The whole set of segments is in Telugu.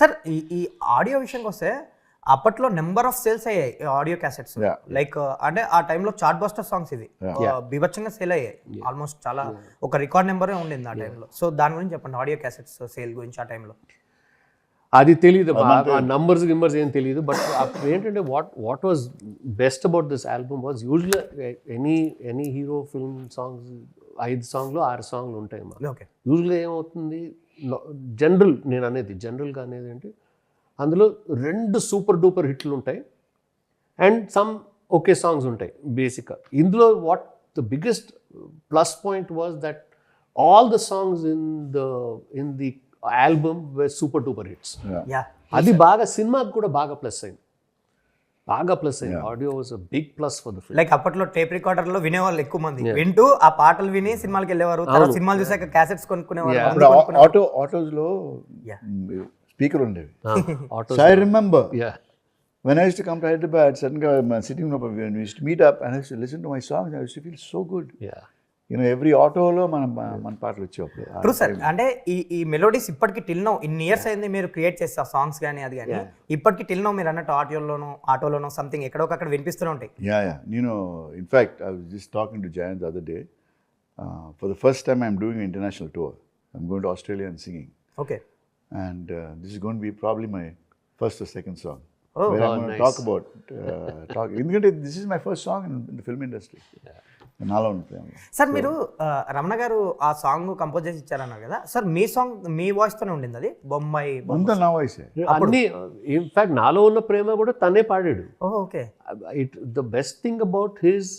సార్ ఈ ఆడియో విషయంకి వస్తే అప్పట్లో నెంబర్ ఆఫ్ సేల్స్ అయ్యాయి ఆడియో క్యాసెట్స్. లైక్ అంటే ఆ టైంలో చార్ట్ బస్టర్ సాంగ్స్ ఇది బీభత్సంగా సేల్ అయ్యాయి. ఆల్మోస్ట్ చాలా ఒక రికార్డ్ నెంబరే ఉండింది ఆ టైంలో. సో దాని గురించి చెప్పండి, ఆడియో క్యాసెట్స్ సేల్ గురించి ఆ టైంలో. అది తెలియదు, నంబర్స్ గిమ్మర్స్ ఏం తెలియదు. బట్ ఏంటంటే what was best about this album was usual any hero film songs 5 సాంగ్లు 6 సాంగ్లు ఉంటాయి. యూజువల్గా ఏమవుతుంది, నేను జనరల్గా అనేది అంటే అందులో 2 సూపర్ డూపర్ హిట్లు ఉంటాయి అండ్ సమ్ ఓకే సాంగ్స్ ఉంటాయి బేసిక్గా. ఇందులో what the biggest plus point was that all the songs in the album were super duper hits. అది బాగా సినిమాకి కూడా బాగా ప్లస్ అయింది. Audio was a big plus for the film. Like అప్పట్లో టేప్ రికార్డర్ లో వినేవాళ్ళు ఎక్కువ మంది, వింటూ ఆ పాటలు విని సినిమాలకు వెళ్ళేవారు. తర్వాత సినిమాలు చూసాక క్యాసెట్స్ కొనుక్కునేవారు. ఆటోస్ లో స్పీకర్ ఉండేవి. So I remember when I used to come to Hyderabad, suddenly sitting up, when we used to meet up and I used to listen to my songs, I used to feel so good. You know, every ఆటోలో మన పాటలు వచ్చేప్పుడు. True sir. అంటే ఈ మెలోడీస్ ఇప్పటికి టిల్ నౌ ఇన్ని ఇయర్స్ అయింది మీరు క్రియేట్ చేస్తే ఆ సాంగ్స్ కానీ అది కానీ ఇప్పటికి టిల్ నౌ మీరు అన్నట్టు ఆటోలోనో సంథింగ్ ఎక్కడొకక్కడ వినిపిస్తూనే ఉంటాయి. నేను in fact I was just talking to Jayant the other day, for the first time I'm doing international tour. I'm going to Australia and singing. Okay. And this is going to be probably my first or second song. Where I'm going to talk about ఎందుకంటే this is my first song in the film industry. నాలో ఉంటుంది సార్. మీరు రమణ గారు ఆ సాంగ్ కంపోజ్ చేసి ఇచ్చారన్నారు కదా సార్, మీ సాంగ్ మీ వాయిస్ తోనే ఉండింది అది? బొమ్మాయి అంతా నా వాయిస్. అన్ని ఇన్ఫాక్ట్ నాలో ఉన్న ప్రేమ కూడా తనే పాడాడు. Okay. The best thing about his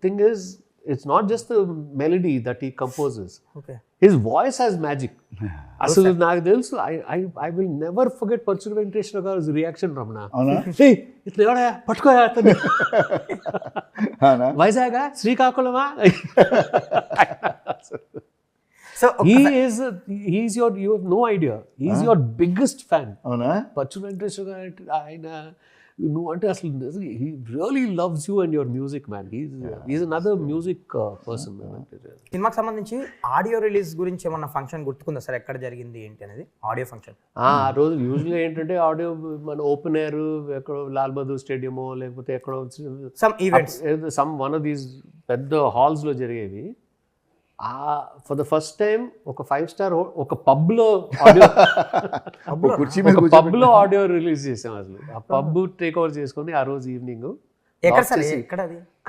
thing is it's not just the melody that he composes. Okay. His voice has magic. Asalu నాకు తెలుసు, I will never forget Parchur Venkateshwara గారి రియాక్షన్ రమణ. హే ఇట్లా ఎవడా పట్టుకోయా అతను, Vizag శ్రీకాకుళమా. So he's your, you have no idea, he's your biggest fan. అవునా? Parchur Venkateshwara గారు ఆయన నువ్వు అంటే అసలు he really loves you and your music, man. He's another music person. సినిమాకి సంబంధించి ఆడియో రిలీజ్ గురించి ఏమన్నా ఫంక్షన్ గుర్తుకుందా సార్? ఎక్కడ జరిగింది ఏంటి అనేది ఆడియో ఫంక్షన్? ఆ రోజు యూజువల్గా ఏంటంటే ఆడియో మన ఓపెన్ ఎయిర్ ఎక్కడో లాల్ బహదూర్ స్టేడియమో లేకపోతే ఎక్కడో సమ్ వన్ ఆఫ్ దీస్ పెద్ద హాల్స్లో జరిగేవి. ఫర్ ద ఫస్ట్ టైం ఒక 5-star ఒక పబ్లో ఆడియో రిలీజ్ చేసాం. అసలు ఆ పబ్ టేక్ ఓవర్ చేసుకొని ఆ రోజు ఈవినింగ్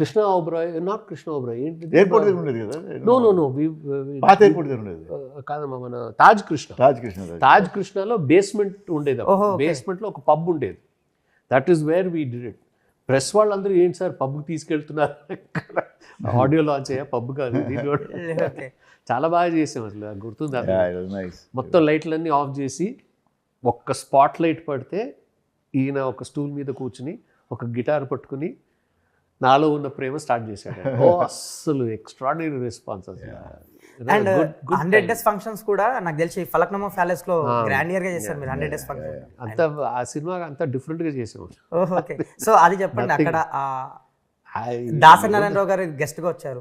కృష్ణ ఓబరాయ్, నాట్ కృష్ణ ఓబరాయ్, ఏంటి కాదమ్మా మన తాజ్ కృష్ణలో బేస్మెంట్ ఉండేది. బేస్మెంట్ లో ఒక పబ్ ఉండేది. That is where we did it. Press వాళ్ళందరూ ఏంటి సార్ పబ్కి తీసుకెళ్తున్నారు, ఆడియో లాంచ్ అయ్యా పబ్ కాదు. చాలా బాగా చేసాం అసలు, గుర్తుంది. మొత్తం లైట్లన్నీ ఆఫ్ చేసి ఒక్క స్పాట్ లైట్ పడితే ఈయన ఒక స్టూల్ మీద కూర్చుని ఒక గిటార్ పట్టుకుని నాలో ఉన్న ప్రేమ స్టార్ట్ చేశాడు. అస్సలు ఎక్స్ట్రాడినరీ రెస్పాన్స్ అసలు. అండ్ 100 days ఫంక్షన్స్ కూడా నాకు తెలిసి ఫలక్నామా ప్యాలెస్ లో గ్రాండియర్ గా చేశారు మీరు. 100 days ఫంక్షన్ అంతా ఆ సినిమా అంతా డిఫరెంట్ గా చేసాం. ఓకే. సో అది చెప్పండి, అక్కడ దాసరి నారాయణరావు గారు గెస్ట్ గా వచ్చారు.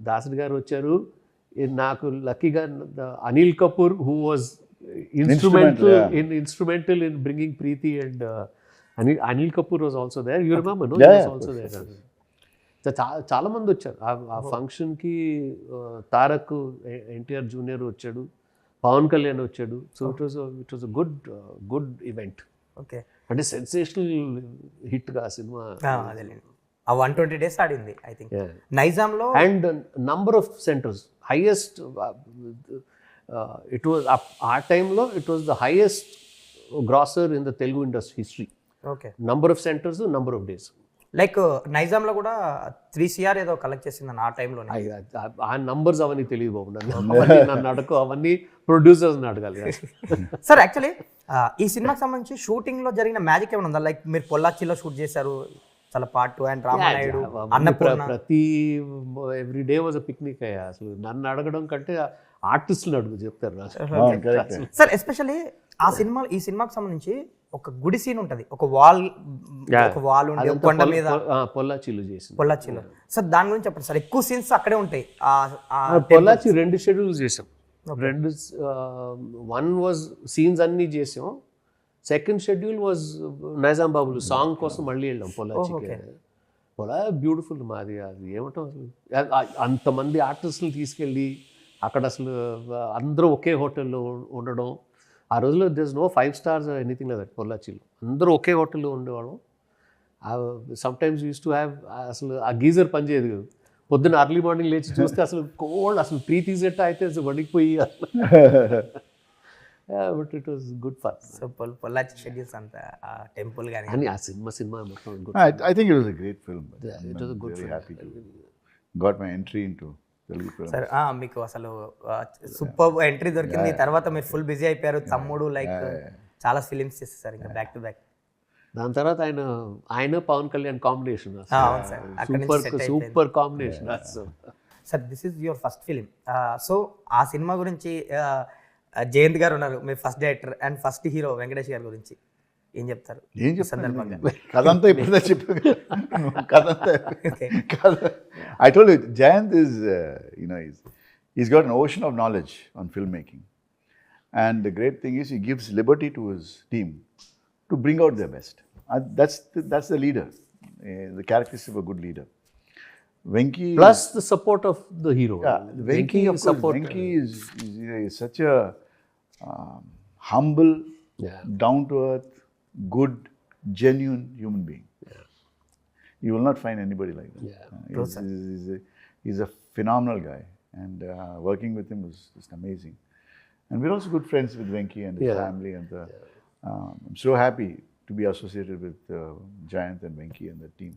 దాసరి గారు వచ్చారు. నాకు లక్కీగా Anil Kapoor who was instrumental in bringing Preeti and Anil Kapoor was also there. You remember? No, he was also there. చాలా మంది వచ్చారు ఆ ఫంక్షన్కి. తారక్, ఎన్టీఆర్ జూనియర్ వచ్చాడు, పవన్ కళ్యాణ్ వచ్చాడు. So it was a good event. Okay. అంటే సెన్సేషనల్ హిట్గా ఆ సినిమా 120 days ఆడింది ఐ థింక్ నైజాంలో. And number of centres highest, it was ఆ టైంలో it was the highest grosser in the Telugu industry history. Okay. Number of centres, number of days. Like నైజాంలో కూడా 3 CR ఏదో కలెక్ట్ చేసిందని ఆ టైంలో. ఆ నంబర్స్ అవన్నీ తెలియదు బాబు, నన్ను అడగ, అవన్నీ ప్రొడ్యూసర్స్ని అడగాలి. సార్ యాక్చువల్లీ ఈ సినిమాకి సంబంధించి షూటింగ్లో జరిగిన మ్యాజిక్ ఏమైనా ఉందా? లైక్ మీరు పొల్లాచిలో షూట్ చేశారు చాలా పార్ట్ 2 అండ్ రామానాయుడు అన్నపూర్ణ. ప్రతి every day was a picnic అయ్యా. అసలు నన్ను అడగడం కంటే ఆర్టిస్టులు అడుగు చెప్తారు. సార్ ఎస్పెషల్లీ ఈ సినిమాకి సంబంధించి ఒక గుడి సీన్ ఉంటది, ఒక వాల్ ఉండి కొండ మీద పొల్లాచిలో చేసింది. పొల్లాచిలో సార్ దాని గురించి చెప్పండి సార్. ఎక్కువ సీన్స్ అక్కడే ఉంటాయి. పొల్లాచి 2 షెడ్యూల్స్ చేసాం. 1 వాజ్ సీన్స్ అన్నీ చేసాం. సెకండ్ షెడ్యూల్ వాజ్ నైజాం బాబులు సాంగ్ కోసం మళ్ళీ వెళ్ళాం పొలాచికి. పొలా బ్యూటిఫుల్ మాది, అది ఏమంటాం అసలు అంతమంది ఆర్టిస్టులు తీసుకెళ్ళి అక్కడ అసలు అందరూ ఒకే హోటల్లో ఉండడం. ఆ రోజుల్లో this no 5 stars anything like that. పొల్లాచిలో అందరూ ఒకే హోటల్లో ఉండేవాళ్ళం. సమ్టైమ్స్ యూస్ టు హ్యావ్ అసలు ఆ గీజర్ పనిచేయదు కదా, పొద్దున్న అర్లీ మార్నింగ్ లేచి చూస్తే అసలు కోల్డ్, అసలు ప్రీ తీసేట అయితే అసలు వణికిపోయి but it was good fun. So Pollachi schedules అంతా టెంపుల్ కానీ అని ఆ సినిమా మొత్తం good. I think it was a great film. It was a good Very film. happy to got my entry into Telugu film. Sir మీకు అసలు సూపర్ ఎంట్రీ దొరికింది. తర్వాత మీరు ఫుల్ బిజీ అయిపోయారు. తమ్ముడు లైక్ చాలా ఫిలిమ్స్ చేస్తారు ఇంకా బ్యాక్ టు బ్యాక్. దాని తర్వాత ఆయన పవన్ కళ్యాణ్ కాంబినేషన్ అవును సార్, అక్కడ నుంచి set అయిపోయింది. Super combination. Sir this is your first film. So ఆ సినిమా గురించి జయంత్ గారు ఉన్నారు, మీ first director and first hero Venkatesh గారి గురించి ఏం చెప్తారు ఏం ఈ సందర్భంగా? కథంతా ఇప్పుడే చెప్పాను. కథంతా కథ. I told you, Jayant is, he's got an ocean of knowledge on filmmaking. And the great thing is he gives liberty to his team to bring out their best. And that's the leader, the characteristic of a good leader. Venki... Plus the support of the hero. Yeah, Venki, of course, Venki is such a humble, down-to-earth, good, genuine human being. You will not find anybody like that. He's a phenomenal guy, and working with him was just amazing. And we're also good friends with Venki and his family, and I'm so happy to be associated with Jayant and Venki and the team.